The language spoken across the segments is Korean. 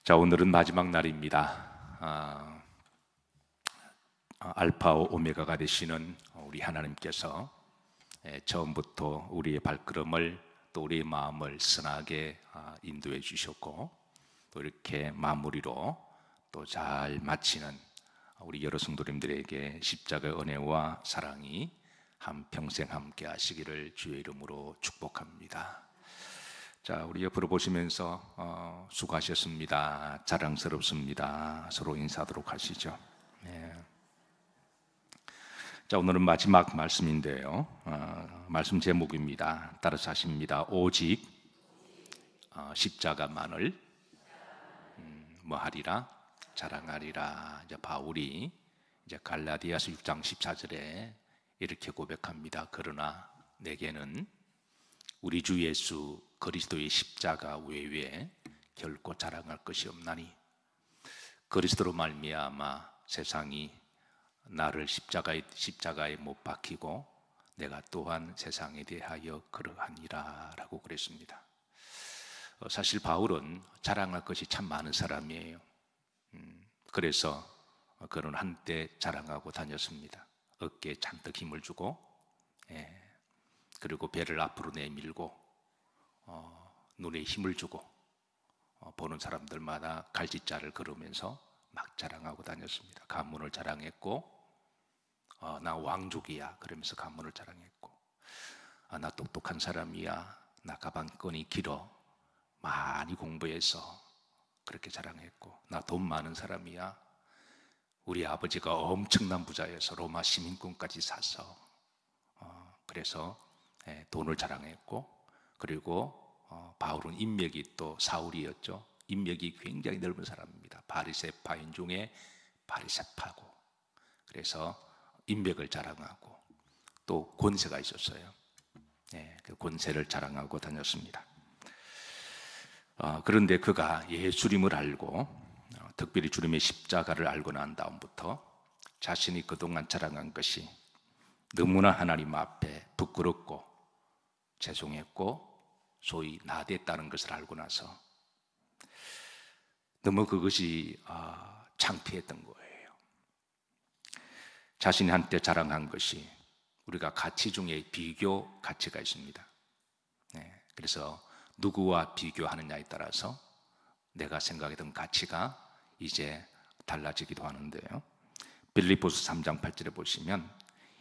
자, 오늘은 마지막 날입니다. 알파와 오메가가 되시는 우리 하나님께서 처음부터 우리의 발걸음을 또 우리의 마음을 선하게 인도해 주셨고, 또 이렇게 마무리로 또 잘 마치는 우리 여러 성도님들에게 십자가의 은혜와 사랑이 한평생 함께 하시기를 주의 이름으로 축복합니다. 자, 우리 옆으로 보시면서 수고하셨습니다, 자랑스럽습니다 서로 인사하도록 하시죠. 네. 자, 오늘은 마지막 말씀인데요, 말씀 제목입니다. 따라서 하십니다. 오직 십자가만을 뭐 하리라? 자랑하리라. 이제 바울이 이제 갈라디아서 6장 14절에 이렇게 고백합니다. 그러나 내게는 우리 주 예수 그리스도의 십자가 외에 결코 자랑할 것이 없나니, 그리스도로 말미암아 세상이 나를 십자가에 못 박히고 내가 또한 세상에 대하여 그러하니라 라고 그랬습니다. 사실 바울은 자랑할 것이 참 많은 사람이에요. 그래서 그는 한때 자랑하고 다녔습니다. 어깨에 잔뜩 힘을 주고, 그리고 배를 앞으로 내밀고, 눈에 힘을 주고, 보는 사람들마다 갈짓자를 걸으면서 막 자랑하고 다녔습니다. 가문을 자랑했고, 나 왕족이야 그러면서 가문을 자랑했고, 나 똑똑한 사람이야, 나 가방끈이 길어, 많이 공부해서 그렇게 자랑했고, 나 돈 많은 사람이야, 우리 아버지가 엄청난 부자여서 로마 시민권까지 사서 그래서 돈을 자랑했고, 그리고 바울은 인맥이 또 사울이었죠. 인맥이 굉장히 넓은 사람입니다. 바리새파인 중에 바리새파고, 그래서 인맥을 자랑하고 또 권세가 있었어요. 그 권세를 자랑하고 다녔습니다. 그런데 그가 예수님을 알고, 특별히 주님의 십자가를 알고 난 다음부터 자신이 그동안 자랑한 것이 너무나 하나님 앞에 부끄럽고 죄송했고 소위 나댔다는 것을 알고 나서 너무 그것이 창피했던 거예요. 자신이 한때 자랑한 것이, 우리가 가치 중에 비교 가치가 있습니다. 그래서 누구와 비교하느냐에 따라서 내가 생각했던 가치가 이제 달라지기도 하는데요, 빌립보서 3장 8절에 보시면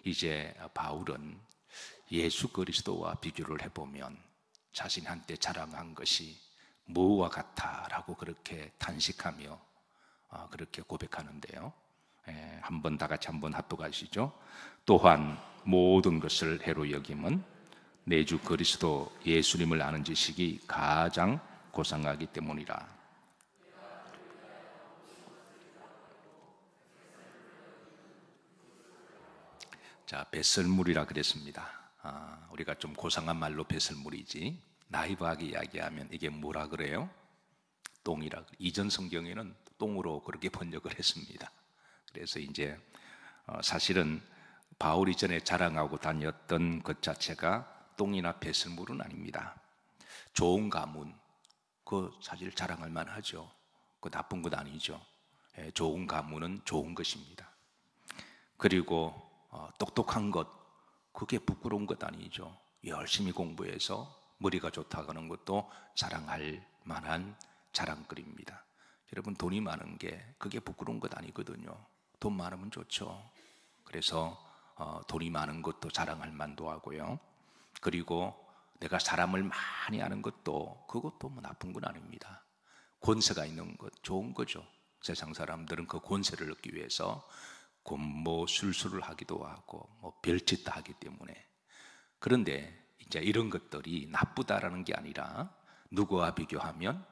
이제 바울은 예수 그리스도와 비교를 해보면 자신이 한때 자랑한 것이 뭐와 같아라고 그렇게 탄식하며 그렇게 고백하는데요, 한번 다 같이 한번 합독하시죠. 또한 모든 것을 해로 여김은 내 주 그리스도 예수님을 아는 지식이 가장 고상하기 때문이라. 자, 배설물이라 그랬습니다. 우리가 좀 고상한 말로 배설물이지, 나이브하게 이야기하면 이게 뭐라 그래요? 똥이라. 이전 성경에는 똥으로 그렇게 번역을 했습니다. 그래서 이제 사실은 바울이 전에 자랑하고 다녔던 것 자체가 똥이나 배설물은 아닙니다. 좋은 가문, 그거 사실 자랑할 만하죠. 그 나쁜 것 아니죠. 좋은 가문은 좋은 것입니다. 그리고 똑똑한 것, 그게 부끄러운 것 아니죠. 열심히 공부해서 머리가 좋다고 하는 것도 자랑할 만한 자랑거리입니다. 여러분, 돈이 많은 게 그게 부끄러운 것 아니거든요. 돈 많으면 좋죠. 그래서 돈이 많은 것도 자랑할 만도 하고요. 그리고 내가 사람을 많이 아는 것도, 그것도 뭐 나쁜 건 아닙니다. 권세가 있는 것 좋은 거죠. 세상 사람들은 그 권세를 얻기 위해서 권모술수를 하기도 하고 뭐 별짓 다 하기 때문에. 그런데 이제 이런 것들이 나쁘다라는 게 아니라, 누구와 비교하면?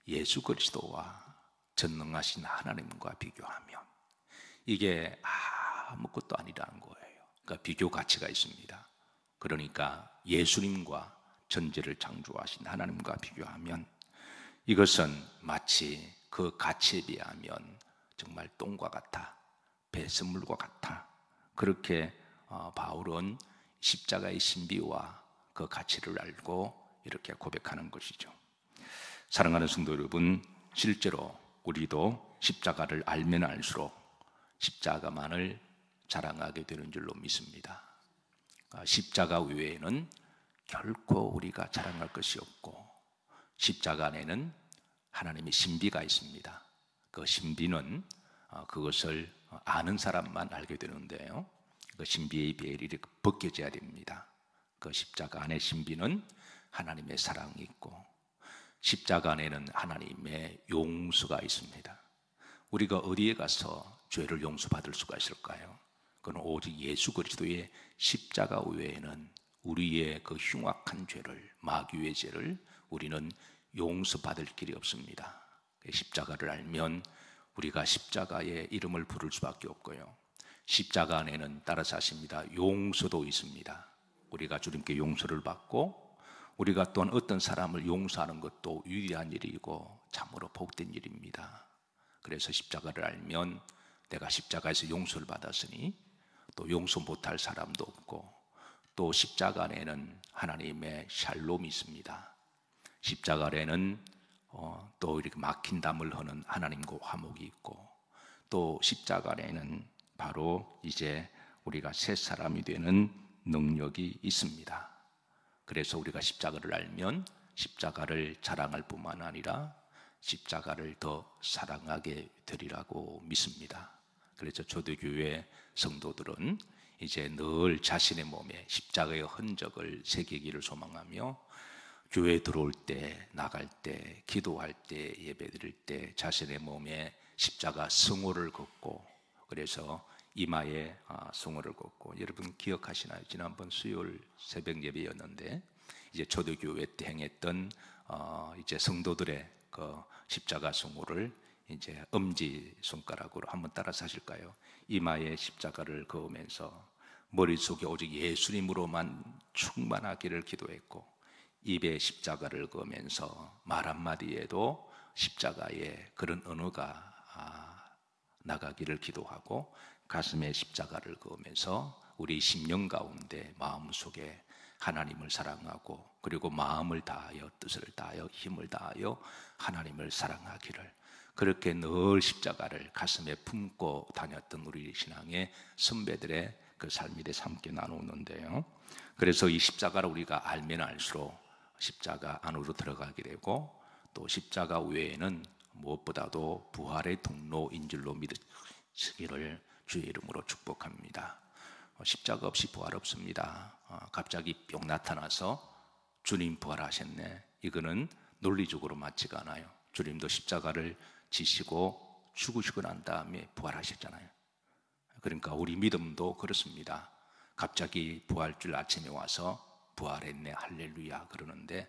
예수 그리스도와 전능하신 하나님과 비교하면 이게 아무것도 아니라는 거예요. 그러니까 비교 가치가 있습니다. 그러니까 예수님과 전지를 창조하신 하나님과 비교하면 이것은 마치 그 가치에 비하면 정말 똥과 같아, 배설물과 같아. 그렇게 바울은 십자가의 신비와 그 가치를 알고 이렇게 고백하는 것이죠. 사랑하는 성도 여러분, 실제로 우리도 십자가를 알면 알수록 십자가만을 자랑하게 되는 줄로 믿습니다. 십자가 외에는 결코 우리가 자랑할 것이 없고, 십자가 안에는 하나님의 신비가 있습니다. 그 신비는 그것을 아는 사람만 알게 되는데요, 그 신비의 베일이 벗겨져야 됩니다. 그 십자가 안의 신비는 하나님의 사랑이 있고, 십자가 안에는 하나님의 용서가 있습니다. 우리가 어디에 가서 죄를 용서받을 수가 있을까요? 그건 오직 예수 그리스도의 십자가 외에는 우리의 그 흉악한 죄를, 마귀의 죄를 우리는 용서받을 길이 없습니다. 십자가를 알면 우리가 십자가의 이름을 부를 수밖에 없고요, 십자가 안에는 따라서 하십니다, 용서도 있습니다. 우리가 주님께 용서를 받고, 우리가 또한 어떤 사람을 용서하는 것도 유리한 일이고 참으로 복된 일입니다. 그래서 십자가를 알면 내가 십자가에서 용서를 받았으니 또 용서 못할 사람도 없고, 또 십자가 안에는 하나님의 샬롬이 있습니다. 십자가 안에는 또 이렇게 막힌 담을 허는 하나님과 화목이 있고, 또 십자가 안에는 바로 이제 우리가 새 사람이 되는 능력이 있습니다. 그래서 우리가 십자가를 알면 십자가를 자랑할 뿐만 아니라 십자가를 더 사랑하게 되리라고 믿습니다. 그래서 초대교회 성도들은 이제 늘 자신의 몸에 십자가의 흔적을 새기기를 소망하며, 교회 들어올 때, 나갈 때, 기도할 때, 예배 드릴 때 자신의 몸에 십자가 성호를 걷고, 그래서 이마에 성호를 걷고, 여러분 기억하시나요? 지난번 수요일 새벽 예배였는데 이제 초대교회 때 행했던 이제 성도들의 그 십자가 성호를 이제 엄지 손가락으로 한번 따라서 하실까요? 이마에 십자가를 그으면서 머릿속에 오직 예수님으로만 충만하기를 기도했고, 입에 십자가를 그으면서 말 한마디에도 십자가의 그런 언어가 나가기를 기도하고, 가슴에 십자가를 그으면서 우리 심령 가운데 마음속에 하나님을 사랑하고, 그리고 마음을 다하여 뜻을 다하여 힘을 다하여 하나님을 사랑하기를, 그렇게 늘 십자가를 가슴에 품고 다녔던 우리 신앙의 선배들의 그 삶에 대해서 함께 나누는데요, 그래서 이 십자가를 우리가 알면 알수록 십자가 안으로 들어가게 되고, 또 십자가 외에는 무엇보다도 부활의 통로인 줄로 믿으시기를 주의 이름으로 축복합니다. 십자가 없이 부활 없습니다. 갑자기 뿅 나타나서 주님 부활하셨네, 이거는 논리적으로 맞지가 않아요. 주님도 십자가를 지시고 죽으시고 난 다음에 부활하셨잖아요. 그러니까 우리 믿음도 그렇습니다. 갑자기 부활줄 아침에 와서 부활했네 할렐루야 그러는데,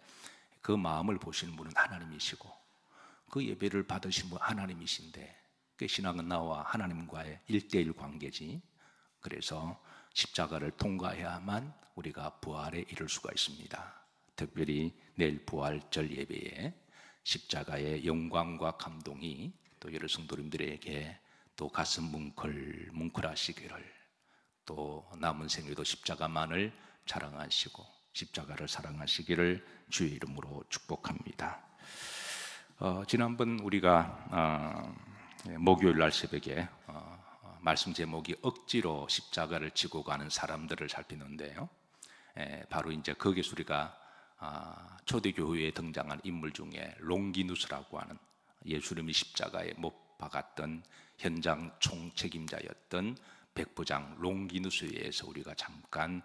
그 마음을 보시는 분은 하나님이시고 그 예배를 받으신 분 하나님이신데, 그 신앙은 나와 하나님과의 1:1 관계지. 그래서 십자가를 통과해야만 우리가 부활에 이를 수가 있습니다. 특별히 내일 부활절 예배에 십자가의 영광과 감동이 또 여러 성도님들에게 또 가슴 뭉클하시기를, 또 남은 생에도 십자가만을 자랑하시고 십자가를 사랑하시기를 주의 이름으로 축복합니다. 지난번 우리가 목요일 날 새벽에 말씀 제목이 억지로 십자가를 지고 가는 사람들을 살피는데요, 바로 이제 거기서 우리가 초대교회에 등장한 인물 중에 롱기누스라고 하는 예수님이 십자가에 못 박았던 현장 총책임자였던 백부장 롱기누스에 의해서 우리가 잠깐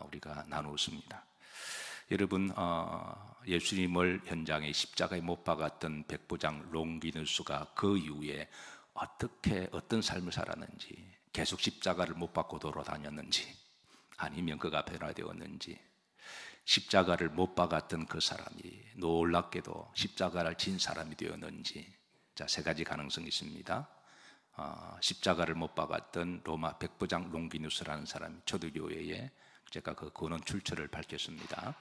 우리가 나누었습니다. 여러분, 예수님을 현장에 십자가에 못 박았던 백부장 롱기누스가 그 이후에 어떤 삶을 살았는지, 계속 십자가를 못 박고 돌아다녔는지, 아니면 그가 변화되었는지, 십자가를 못 박았던 그 사람이 놀랍게도 십자가를 진 사람이 되었는지, 자, 세 가지 가능성이 있습니다. 십자가를 못 박았던 로마 백부장 롱기누스라는 사람이 초대교회에 제가 그 근원 출처를 밝혔습니다.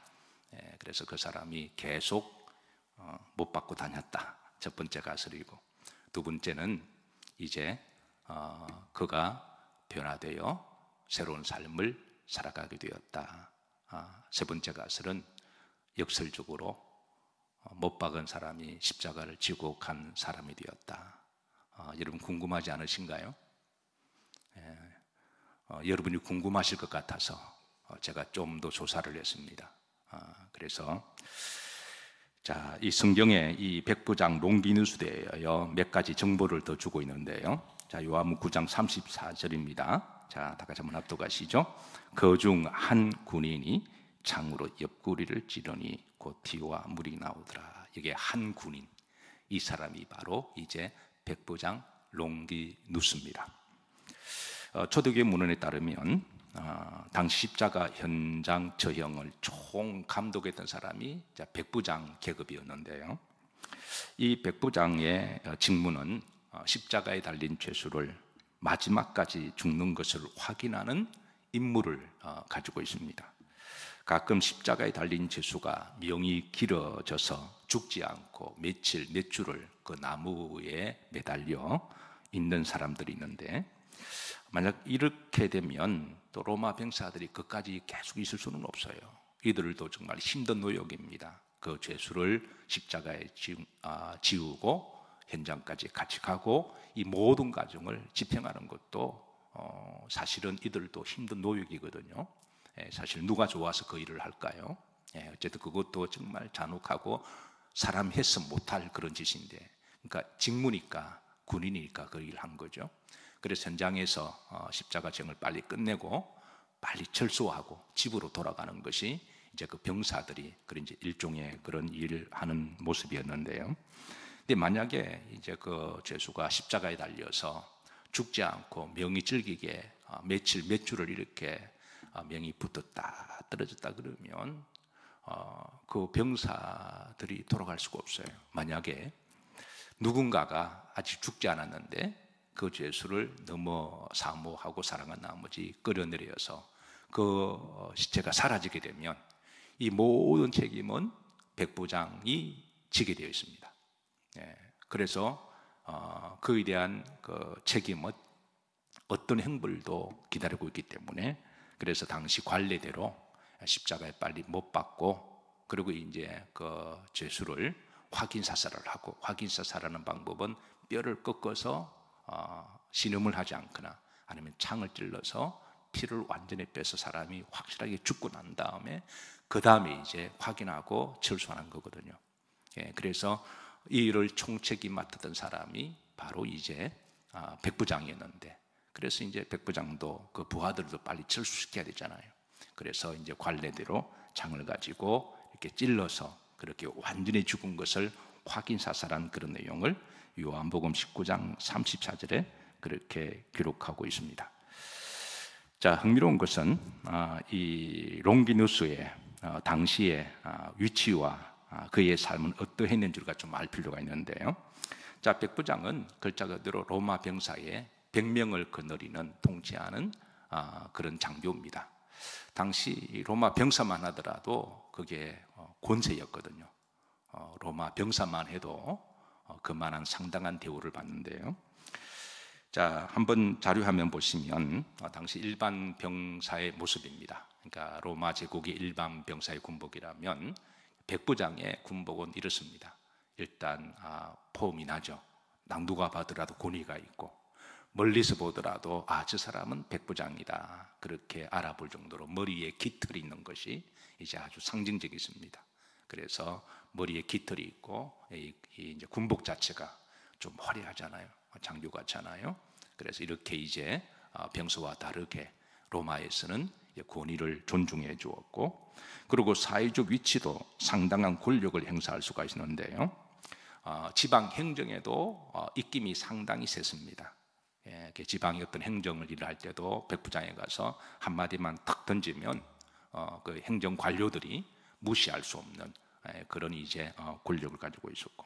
그래서 그 사람이 계속 못 박고 다녔다. 첫 번째 가설이고, 두 번째는 이제 그가 변화되어 새로운 삶을 살아가게 되었다. 세 번째 가설은 역설적으로 못 박은 사람이 십자가를 지고 간 사람이 되었다. 여러분 궁금하지 않으신가요? 여러분이 궁금하실 것 같아서 제가 좀 더 조사를 했습니다. 그래서 자, 이 성경에 이 백부장 롱기누스에 대하여 몇 가지 정보를 더 주고 있는데요. 자, 요한복음 9장 34절입니다. 자, 다 같이 한번 합독하시죠. 그 중 한 군인이 창으로 옆구리를 찌르니 곧 피와 물이 나오더라. 이게 한 군인, 이 사람이 바로 이제 백부장 롱기누스입니다. 초대교회 문헌에 따르면 당시 십자가 현장 처형을 총 감독했던 사람이 백부장 계급이었는데요. 이 백부장의 직무는 십자가에 달린 죄수를 마지막까지 죽는 것을 확인하는 임무를 가지고 있습니다. 가끔 십자가에 달린 죄수가 명이 길어져서 죽지 않고 며칠, 몇 주를 그 나무에 매달려 있는 사람들이 있는데, 만약 이렇게 되면 또 로마 병사들이 그까지 계속 있을 수는 없어요. 이들도 정말 힘든 노역입니다. 그 죄수를 십자가에 지우고 현장까지 같이 가고 이 모든 과정을 집행하는 것도 사실은 이들도 힘든 노역이거든요. 사실 누가 좋아서 그 일을 할까요? 어쨌든 그것도 정말 잔혹하고 사람 해서 못할 그런 짓인데, 그러니까 직무니까, 군인이니까 그 일을 한 거죠. 그래서 현장에서 십자가정을 빨리 끝내고 빨리 철수하고 집으로 돌아가는 것이 이제 그 병사들이 그런 이제 일종의 그런 일을 하는 모습이었는데요. 근데 만약에 이제 그 죄수가 십자가에 달려서 죽지 않고 명이 질기게 며칠, 몇 주를 이렇게 명이 붙었다 떨어졌다 그러면 그 병사들이 돌아갈 수가 없어요. 만약에 누군가가 아직 죽지 않았는데 그 죄수를 너무 사모하고 사랑한 나머지 끌어내려서 그 시체가 사라지게 되면 이 모든 책임은 백부장이 지게 되어 있습니다. 그래서 그에 대한 그 책임은 어떤 형벌도 기다리고 있기 때문에, 그래서 당시 관례대로 십자가에 빨리 못 박고, 그리고 이제 그 죄수를 확인 사살을 하고, 확인 사살하는 방법은 뼈를 꺾어서 신음을 하지 않거나 아니면 창을 찔러서 피를 완전히 빼서 사람이 확실하게 죽고 난 다음에 그 다음에 이제 확인하고 철수하는 거거든요. 그래서 이 일을 총책임 맡았던 사람이 바로 이제 백부장이었는데, 그래서 이제 백부장도 그 부하들도 빨리 철수시켜야 되잖아요. 그래서 이제 관례대로 창을 가지고 이렇게 찔러서 그렇게 완전히 죽은 것을 확인 사살한 그런 내용을 요한복음 19장 34절에 그렇게 기록하고 있습니다. 자, 흥미로운 것은 이 롱기누스의 당시의 위치와 그의 삶은 어떠했는지가 좀 알 필요가 있는데요. 자, 백부장은 글자 그대로 로마 병사의 100명을 거느리는 통치하는 그런 장교입니다. 당시 로마 병사만 하더라도 그게 권세였거든요. 로마 병사만 해도 그만한 상당한 대우를 받는데요. 자, 한번 자료화면 보시면 당시 일반 병사의 모습입니다. 그러니까 로마 제국의 일반 병사의 군복이라면 백부장의 군복은 이렇습니다. 일단 폼이 나죠. 누가 봐더라도 권위가 있고, 멀리서 보더라도 저 사람은 백부장이다 그렇게 알아볼 정도로 머리에 깃털이 있는 것이 이제 아주 상징적이십니다. 그래서 머리에 깃털이 있고 이제 군복 자체가 좀 화려하잖아요. 장교 같잖아요. 그래서 이렇게 이제 평소와 다르게 로마에서는 권위를 존중해 주었고, 그리고 사회적 위치도 상당한 권력을 행사할 수가 있는데요. 지방 행정에도 입김이 상당히 셌습니다. 지방의 어떤 행정을 일을 할 때도 백부장에 가서 한마디만 탁 던지면 그 행정 관료들이 무시할 수 없는 그런 이제 권력을 가지고 있었고,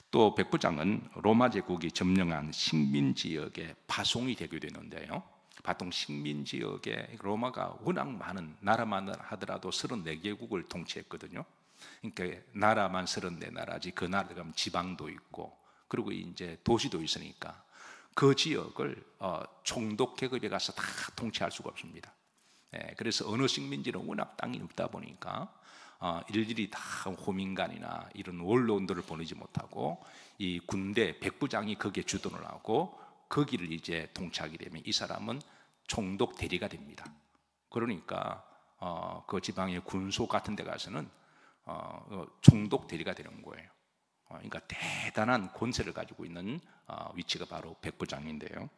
또 백부장은 로마 제국이 점령한 식민 지역에 파송이 되게 되는데요. 보통 식민 지역에 로마가 워낙 많은, 나라만 하더라도 34개국을 통치했거든요. 그러니까 나라만 34나라지 그 나라에 가면 지방도 있고, 그리고 이제 도시도 있으니까 그 지역을 총독 계급에 가서 다 통치할 수가 없습니다. 그래서 어느 식민지는 워낙 땅이 없다 보니까 일일이 다 호민관이나 이런 원로원들을 보내지 못하고 이 군대 백부장이 거기에 주둔을 하고 거기를 이제 통치하게 되면 이 사람은 총독 대리가 됩니다. 그러니까 그 지방의 군소 같은 데 가서는 총독 대리가 되는 거예요. 그러니까 대단한 권세를 가지고 있는 위치가 바로 백부장인데요.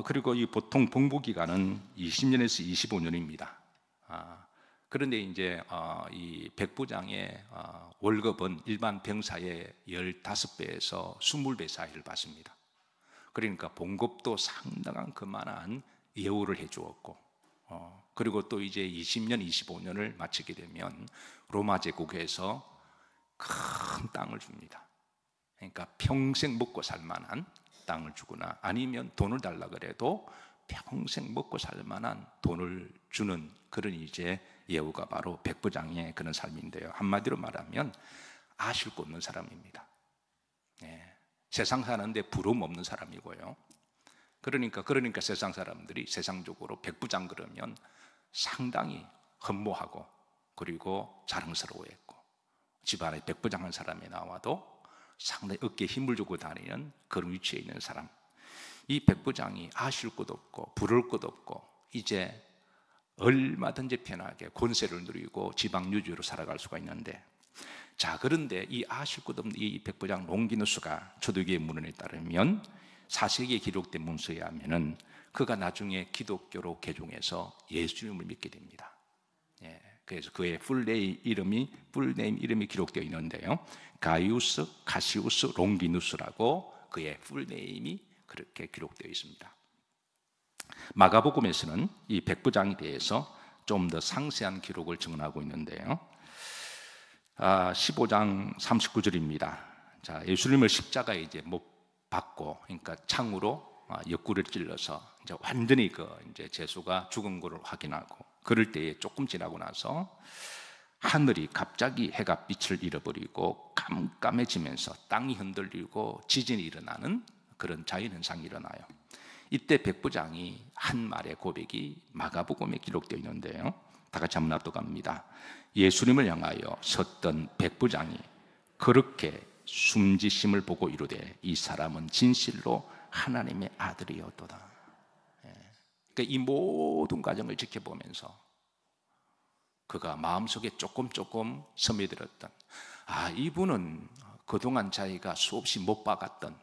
그리고 이 보통 복무 기간은 20년에서 25년입니다. 그런데 이제 이 백부장의 월급은 일반 병사의 15배에서 20배 사이를 받습니다. 그러니까 봉급도 상당한 그만한 예우를 해주었고, 그리고 또 이제 20년, 25년을 마치게 되면 로마 제국에서 큰 땅을 줍니다. 그러니까 평생 먹고 살 만한 땅을 주거나 아니면 돈을 달라 그래도 평생 먹고 살 만한 돈을 주는 그런 이제 예우가 바로 백부장의 그런 삶인데요. 한마디로 말하면 아실 것 없는 사람입니다. 세상 사는데 부러움 없는 사람이고요. 그러니까 세상 사람들이 세상적으로 백부장 그러면 상당히 흠모하고 그리고 자랑스러워했고, 집안에 백부장 한 사람이 나와도 상당히 어깨에 힘을 주고 다니는 그런 위치에 있는 사람. 이 백부장이 아실 것 없고 부러울 것 없고 이제 얼마든지 편하게 권세를 누리고 지방 유지로 살아갈 수가 있는데, 자, 그런데 이 아실 것 없는 이 백부장 롱기누스가 초대교회 문헌에 따르면 4세기에 기록된 문서에 하면은 그가 나중에 기독교로 개종해서 예수님을 믿게 됩니다. 그래서 그의 풀네임 이름이 기록되어 있는데요. 가이우스 카시우스 롱기누스라고 그의 풀네임이 그렇게 기록되어 있습니다. 마가복음에서는 이 백부장에 대해서 좀 더 상세한 기록을 증언하고 있는데요. 15장 39절입니다. 자, 예수님을 십자가에 이제 못 박고, 그러니까 창으로 옆구리를 찔러서 이제 완전히 이제 제수가 죽은 것을 확인하고, 그럴 때에 조금 지나고 나서 하늘이 갑자기 해가 빛을 잃어버리고 깜깜해지면서 땅이 흔들리고 지진이 일어나는 그런 자연현상이 일어나요. 이때 백부장이 한 말의 고백이 마가복음에 기록되어 있는데요. 다 같이 한번 납독합니다. 예수님을 향하여 섰던 백부장이 그렇게 숨지심을 보고 이르되 이 사람은 진실로 하나님의 아들이었도다. 그러니까 이 모든 과정을 지켜보면서 그가 마음속에 조금 스며들었던, 이분은 그동안 자기가 수없이 못 박았던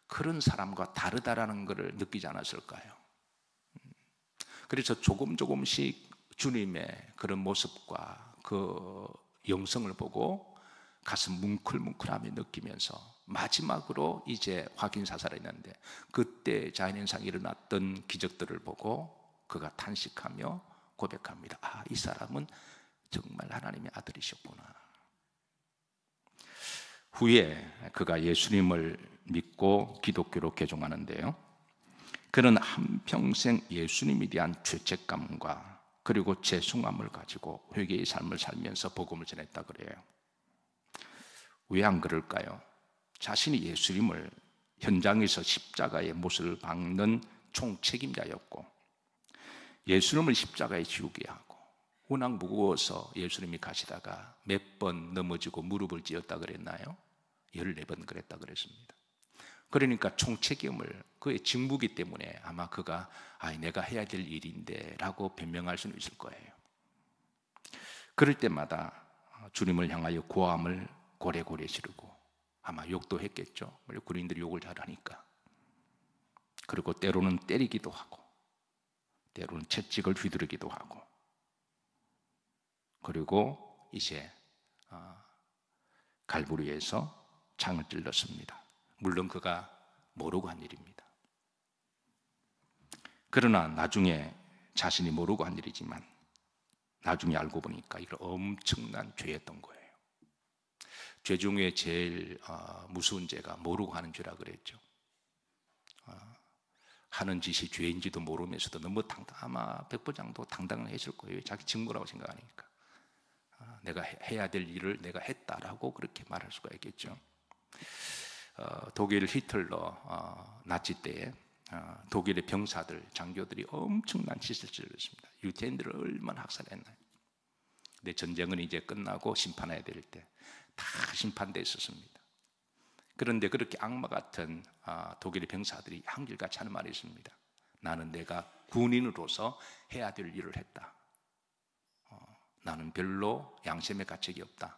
그런 사람과 다르다라는 것을 느끼지 않았을까요? 그래서 조금씩 주님의 그런 모습과 그 영성을 보고 가슴 뭉클뭉클하며 느끼면서 마지막으로 이제 확인사살했는데, 그때 자연현상이 일어났던 기적들을 보고 그가 탄식하며 고백합니다. 이 사람은 정말 하나님의 아들이셨구나. 후에 그가 예수님을 믿고 기독교로 개종하는데요, 그는 한평생 예수님에 대한 죄책감과 그리고 죄송함을 가지고 회개의 삶을 살면서 복음을 전했다 그래요. 왜 안 그럴까요? 자신이 예수님을 현장에서 십자가의 못을 박는 총책임자였고, 예수님을 십자가에 지우게 하고 워낙 무거워서 예수님이 가시다가 몇 번 넘어지고 무릎을 찧었다 그랬나요? 14번 그랬다 그랬습니다. 그러니까 총책임을, 그의 직무기 때문에 아마 그가 내가 해야 될 일인데 라고 변명할 수는 있을 거예요. 그럴 때마다 주님을 향하여 고함을 고래고래 지르고 아마 욕도 했겠죠. 군인들이 욕을 잘하니까. 그리고 때로는 때리기도 하고 때로는 채찍을 휘두르기도 하고, 그리고 이제 갈보리에서 창을 찔렀습니다. 물론 그가 모르고 한 일입니다. 그러나 나중에 자신이 모르고 한 일이지만 나중에 알고 보니까 이거 엄청난 죄였던 거예요. 죄 중에 제일 무서운 죄가 모르고 하는 죄라 그랬죠. 하는 짓이 죄인지도 모르면서도 너무 아마 백부장도 당당했을 거예요. 자기 직무라고 생각하니까. 내가 해야 될 일을 내가 했다라고 그렇게 말할 수가 있겠죠. 독일 히틀러 나치 때에 독일의 병사들, 장교들이 엄청난 짓을 저질렀습니다. 유대인들을 얼마나 학살했나요? 근데 전쟁은 이제 끝나고 심판해야 될 때 다 심판돼 있었습니다. 그런데 그렇게 악마 같은 독일의 병사들이 한결같이 하는 말이 있습니다. 나는 내가 군인으로서 해야 될 일을 했다. 나는 별로 양심의 가책이 없다.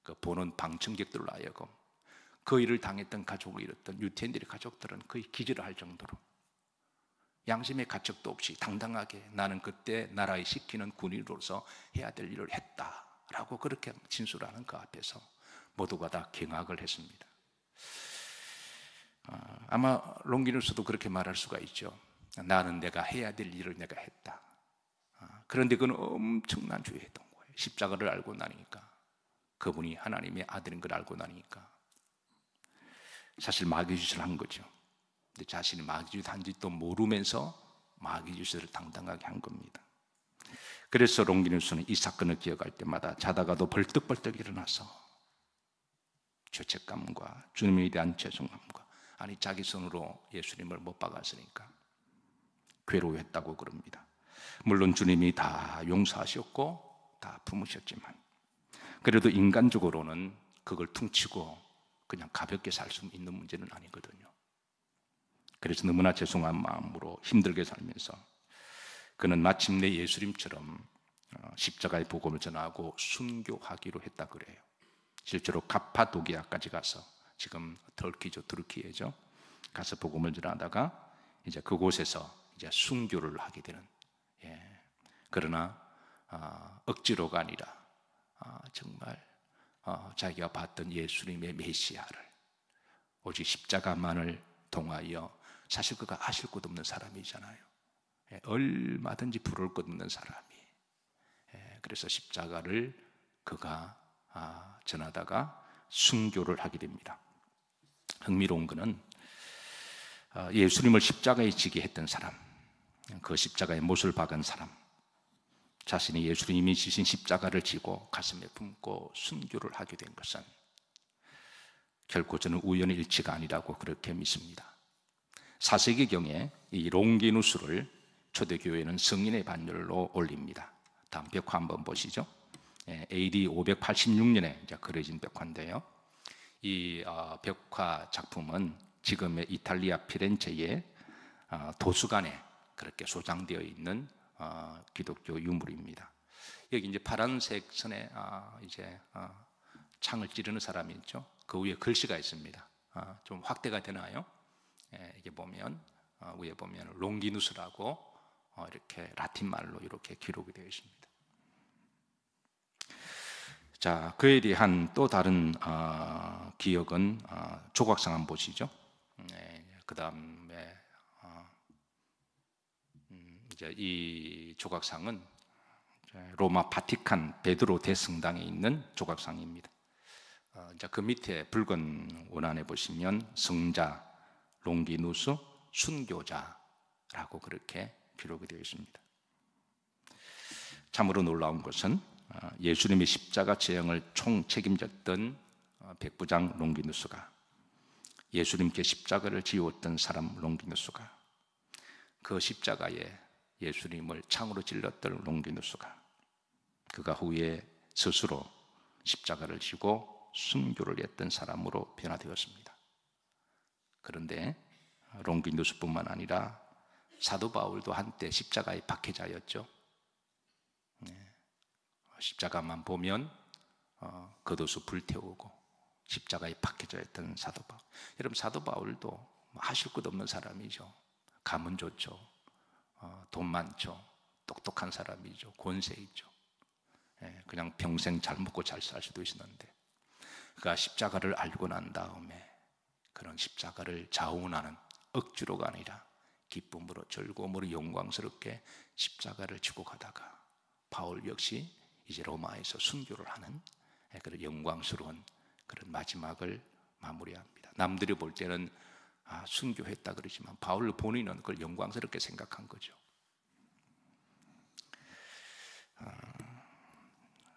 그 보는 방청객들로 하여금 그 일을 당했던 가족을 잃었던 유태인들의 가족들은 거의 기절을 할 정도로 양심의 가책도 없이 당당하게 나는 그때 나라에 시키는 군인으로서 해야 될 일을 했다라고 그렇게 진술하는 그 앞에서 모두가 다 경악을 했습니다. 아마 롱기누스도 그렇게 말할 수가 있죠. 나는 내가 해야 될 일을 내가 했다. 그런데 그건 엄청난 죄였던 거예요. 십자가를 알고 나니까, 그분이 하나님의 아들인 걸 알고 나니까 사실 마귀짓을 한 거죠. 근데 자신이 마귀짓 한지도 모르면서 마귀짓을 당당하게 한 겁니다. 그래서 롱기누스는 이 사건을 기억할 때마다 자다가도 벌떡벌떡 일어나서 죄책감과 주님에 대한 죄송함과, 아니 자기 손으로 예수님을 못 박았으니까 괴로워했다고 그럽니다. 물론 주님이 다 용서하셨고 다 품으셨지만 그래도 인간적으로는 그걸 퉁치고 그냥 가볍게 살 수 있는 문제는 아니거든요. 그래서 너무나 죄송한 마음으로 힘들게 살면서 그는 마침내 예수님처럼 십자가의 복음을 전하고 순교하기로 했다 그래요. 실제로 가파도기아까지 가서, 지금 터키죠, 투르키예죠, 가서 복음을 전하다가 이제 그곳에서 이제 순교를 하게 되는, 그러나 억지로가 아니라 정말 자기가 봤던 예수님의 메시아를 오직 십자가만을 통하여, 사실 그가 아실 것 없는 사람이잖아요. 얼마든지 부러울 것 없는 사람이. 그래서 십자가를 그가 전하다가 순교를 하게 됩니다. 흥미로운 것은 예수님을 십자가에 지게 했던 사람, 그 십자가에 못을 박은 사람, 자신이 예수님이 지신 십자가를 지고 가슴에 품고 순교를 하게 된 것은 결코 저는 우연의 일치가 아니라고 그렇게 믿습니다. 4세기경에 이 롱기누스를 초대교회는 성인의 반열로 올립니다. 다음 벽화 한번 보시죠. AD 586년에 이제 그려진 벽화인데요. 이 벽화 작품은 지금의 이탈리아 피렌체의 도서관에 그렇게 소장되어 있는 기독교 유물입니다. 여기 이제 파란색 선에 이제 창을 찌르는 사람이 있죠. 그 위에 글씨가 있습니다. 좀 확대가 되나요? 이게 보면 위에 보면 롱기누스라고 이렇게 라틴 말로 이렇게 기록이 되어 있습니다. 자, 그에 대한 또 다른 기억은 조각상 한번 보시죠. 그 다음에 이제 이 조각상은 로마 바티칸 베드로 대성당에 있는 조각상입니다. 이제 그 밑에 붉은 원안에 보시면 성자 롱기누스 순교자라고 그렇게 기록이 되어 있습니다. 참으로 놀라운 것은 예수님의 십자가 재형을 총 책임졌던 백부장 롱기누스가, 예수님께 십자가를 지었던 사람 롱기누스가, 그 십자가에 예수님을 창으로 찔렀던 롱기누스가, 그가 후에 스스로 십자가를 지고 순교를 했던 사람으로 변화되었습니다. 그런데 롱기누스뿐만 아니라 사도 바울도 한때 십자가의 박해자였죠. 십자가만 보면 겉옷을 불태우고 십자가에 박혀졌던 사도 바울. 여러분, 사도 바울도 하실 것 없는 사람이죠. 가문 좋죠, 돈 많죠, 똑똑한 사람이죠, 권세 있죠. 그냥 평생 잘 먹고 잘 살 수도 있었는데 그가 십자가를 알고 난 다음에 그런 십자가를 자원하는, 억지로가 아니라 기쁨으로 즐거움으로 영광스럽게 십자가를 지고 가다가 바울 역시 이제 로마에서 순교를 하는 그런 영광스러운 그런 마지막을 마무리합니다. 남들이 볼 때는 순교했다 그러지만 바울 본인은 그걸 영광스럽게 생각한 거죠.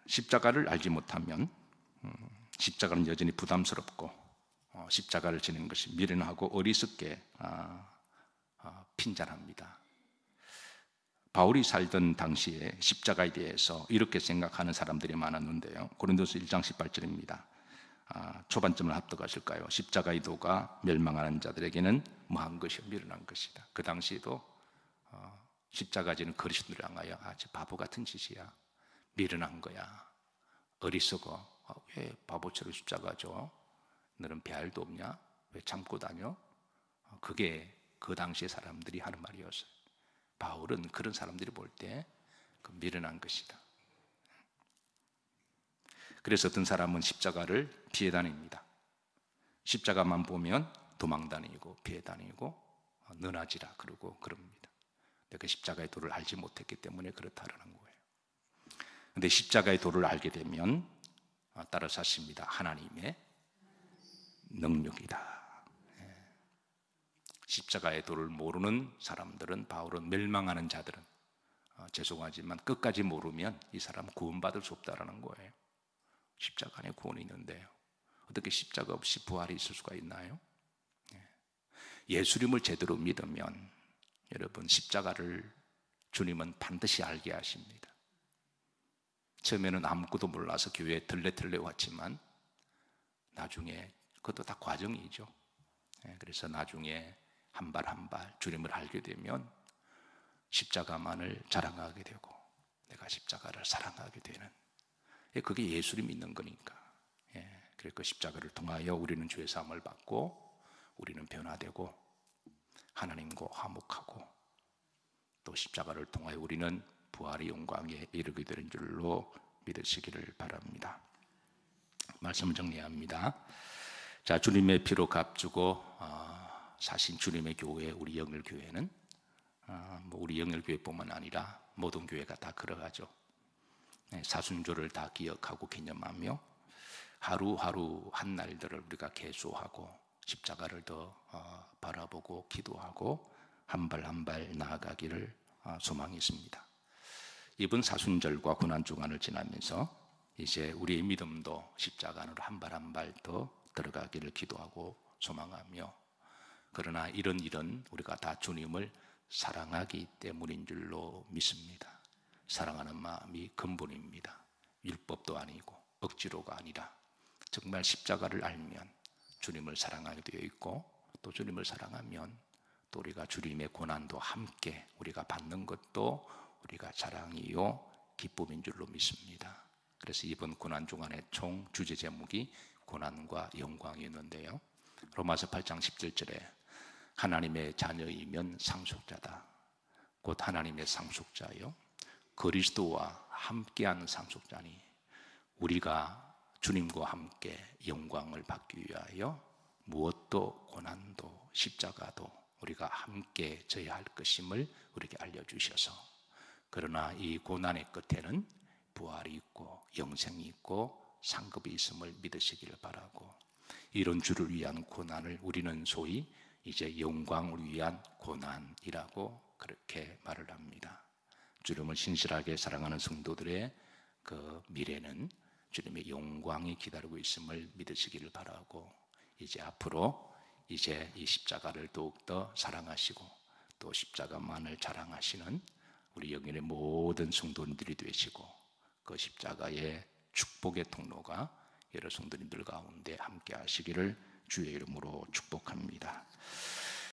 십자가를 알지 못하면 십자가는 여전히 부담스럽고 십자가를 지는 것이 미련하고 어리석게 핀잔합니다. 바울이 살던 당시에 십자가에 대해서 이렇게 생각하는 사람들이 많았는데요. 고린도서 1장 18절입니다. 초반점을 합독하실까요? 십자가의 도가 멸망하는 자들에게는 뭐한 것이요? 미련한 것이다. 그 당시에도 십자가 지는 그리스도를 향하여 아주 바보 같은 짓이야, 미련한 거야, 어리석어, 왜 바보처럼 십자가 져? 너는 배알도 없냐? 왜 참고 다녀? 그게 그 당시의 사람들이 하는 말이었어요. 바울은 그런 사람들이 볼 때 그 미련한 것이다. 그래서 어떤 사람은 십자가를 피해 다닙니다. 십자가만 보면 도망 다니고 피해 다니고 너나지라 그러고 그럽니다. 그 십자가의 도를 알지 못했기 때문에 그렇다라는 거예요. 그런데 십자가의 도를 알게 되면 따라서 하십니다. 하나님의 능력이다. 십자가의 도를 모르는 사람들은, 바울은 멸망하는 자들은, 죄송하지만 끝까지 모르면 이 사람 구원받을 수 없다라는 거예요. 십자가 안에 구원이 있는데요, 어떻게 십자가 없이 부활이 있을 수가 있나요? 예수님을 제대로 믿으면 여러분, 십자가를 주님은 반드시 알게 하십니다. 처음에는 아무것도 몰라서 교회에 들레 왔지만 나중에 그것도 다 과정이죠. 그래서 나중에 한 발 한 발 주님을 알게 되면 십자가만을 자랑하게 되고 내가 십자가를 사랑하게 되는, 그게 예수를 믿는 거니까. 그래서 그 십자가를 통하여 우리는 죄 사함을 받고 우리는 변화되고 하나님과 화목하고, 또 십자가를 통하여 우리는 부활의 영광에 이르게 되는 줄로 믿으시기를 바랍니다. 말씀을 정리합니다. 자, 주님의 피로 값주고 사신 주님의 교회, 우리 영일교회는 우리 영일교회뿐만 아니라 모든 교회가 다 그러하죠. 사순절을 다 기억하고 기념하며 하루하루 한 날들을 우리가 계수하고 십자가를 더 바라보고 기도하고 한 발 한 발 나아가기를 소망했습니다. 이번 사순절과 고난주간을 지나면서 이제 우리의 믿음도 십자가 안으로 한 발 한 발 더 들어가기를 기도하고 소망하며, 그러나 이런 일은 우리가 다 주님을 사랑하기 때문인 줄로 믿습니다. 사랑하는 마음이 근본입니다. 율법도 아니고 억지로가 아니라 정말 십자가를 알면 주님을 사랑하게 되어 있고, 또 주님을 사랑하면 또 우리가 주님의 고난도 함께 우리가 받는 것도 우리가 자랑이요 기쁨인 줄로 믿습니다. 그래서 이번 고난 주간의 총 주제 제목이 고난과 영광이었는데요, 로마서 8장 17절에 하나님의 자녀이면 상속자다, 곧 하나님의 상속자요 그리스도와 함께하는 상속자니 우리가 주님과 함께 영광을 받기 위하여 무엇도 고난도 십자가도 우리가 함께 져야 할 것임을 우리에게 알려주셔서, 그러나 이 고난의 끝에는 부활이 있고 영생이 있고 상급이 있음을 믿으시기를 바라고, 이런 주를 위한 고난을 우리는 소위 이제 영광을 위한 고난이라고 그렇게 말을 합니다. 주님을 신실하게 사랑하는 성도들의 그 미래는 주님의 영광이 기다리고 있음을 믿으시기를 바라고, 이제 앞으로 이제 이 십자가를 더욱더 사랑하시고 또 십자가만을 자랑하시는 우리 영혼의 모든 성도님들이 되시고, 그 십자가의 축복의 통로가 여러 성도님들 가운데 함께 하시기를 주의 이름으로 축복합니다.